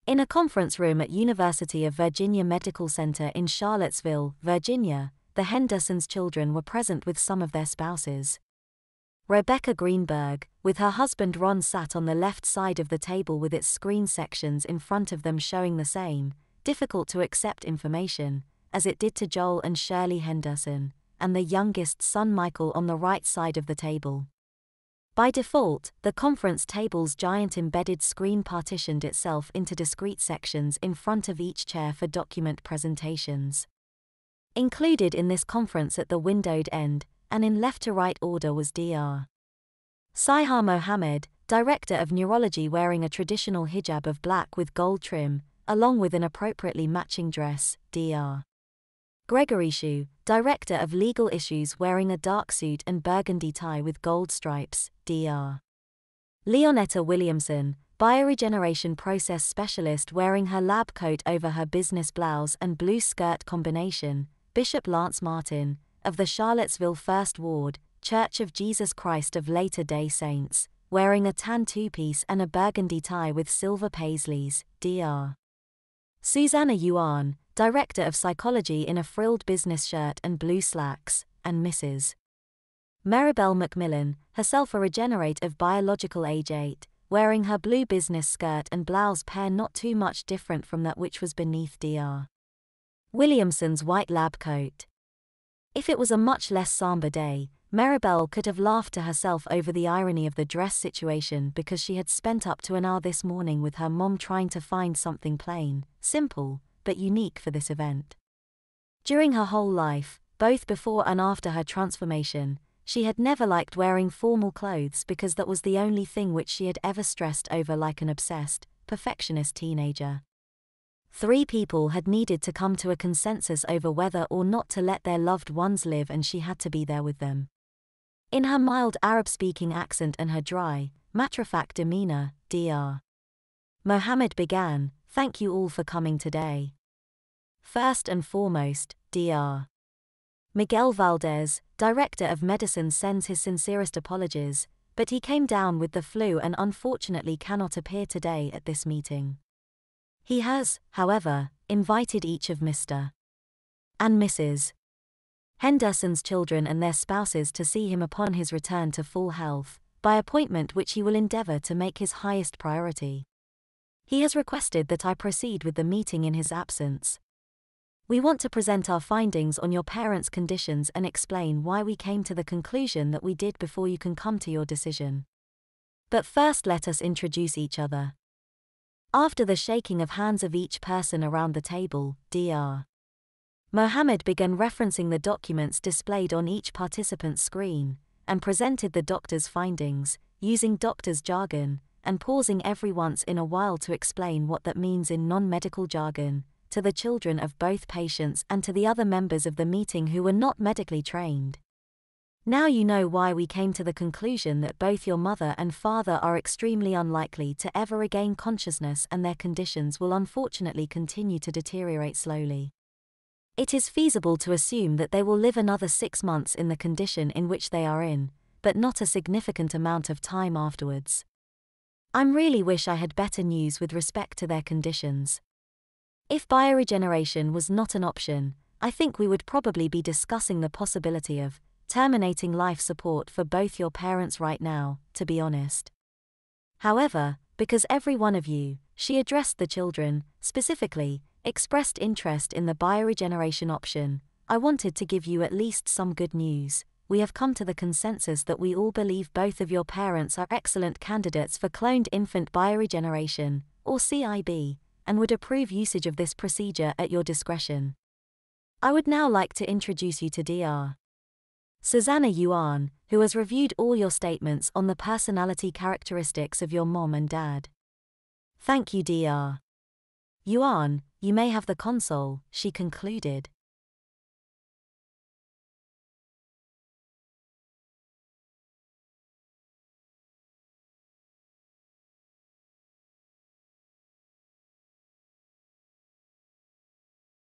In a conference room at University of Virginia Medical Center in Charlottesville, Virginia, the Hendersons' children were present with some of their spouses. Rebecca Greenberg, with her husband Ron, sat on the left side of the table with its screen sections in front of them showing the same, difficult-to-accept information, as it did to Joel and Shirley Henderson, and the youngest son Michael on the right side of the table. By default, the conference table's giant embedded screen partitioned itself into discrete sections in front of each chair for document presentations. Included in this conference at the windowed end, and in left-to-right order, was Dr. Sihar Mohammed, Director of Neurology, wearing a traditional hijab of black with gold trim, along with an appropriately matching dress, Dr. Gregory Shu, Director of Legal Issues, wearing a dark suit and burgundy tie with gold stripes, Dr. Leonetta Williamson, Bioregeneration Process Specialist, wearing her lab coat over her business blouse and blue skirt combination, Bishop Lance Martin, of the Charlottesville First Ward, Church of Jesus Christ of Latter-day Saints, wearing a tan two-piece and a burgundy tie with silver paisleys, Dr. Susanna Yuan, Director of Psychology, in a frilled business shirt and blue slacks, and Mrs. Maribel McMillan, herself a regenerate of biological age 8, wearing her blue business skirt and blouse pair not too much different from that which was beneath Dr. Williamson's white lab coat. If it was a much less somber day, Maribel could have laughed to herself over the irony of the dress situation, because she had spent up to an hour this morning with her mom trying to find something plain, simple, but unique for this event. During her whole life, both before and after her transformation, she had never liked wearing formal clothes because that was the only thing which she had ever stressed over like an obsessed, perfectionist teenager. 3 people had needed to come to a consensus over whether or not to let their loved ones live, and she had to be there with them. In her mild Arab-speaking accent and her dry, matter-of-fact demeanor, Dr. Mohammed began, "Thank you all for coming today. First and foremost, Dr. Miguel Valdez, Director of Medicine, sends his sincerest apologies, but he came down with the flu and unfortunately cannot appear today at this meeting. He has, however, invited each of Mr. and Mrs. Henderson's children and their spouses to see him upon his return to full health, by appointment, which he will endeavor to make his highest priority. He has requested that I proceed with the meeting in his absence. We want to present our findings on your parents' conditions and explain why we came to the conclusion that we did before you can come to your decision. But first, let us introduce each other." After the shaking of hands of each person around the table, Dr. Mohammed began referencing the documents displayed on each participant's screen, and presented the doctor's findings, using doctor's jargon, and pausing every once in a while to explain what that means in non-medical jargon, to the children of both patients and to the other members of the meeting who were not medically trained. "Now you know why we came to the conclusion that both your mother and father are extremely unlikely to ever regain consciousness, and their conditions will unfortunately continue to deteriorate slowly. It is feasible to assume that they will live another 6 months in the condition in which they are in, but not a significant amount of time afterwards. I really wish I had better news with respect to their conditions. If bioregeneration was not an option, I think we would probably be discussing the possibility of terminating life support for both your parents right now, to be honest. However, because every one of you," she addressed the children, specifically, "expressed interest in the bioregeneration option, I wanted to give you at least some good news. We have come to the consensus that we all believe both of your parents are excellent candidates for cloned infant bioregeneration, or CIB, and would approve usage of this procedure at your discretion. I would now like to introduce you to Dr. Susanna Yuan, who has reviewed all your statements on the personality characteristics of your mom and dad." "Thank you, Dr. Yuan, you may have the console," she concluded.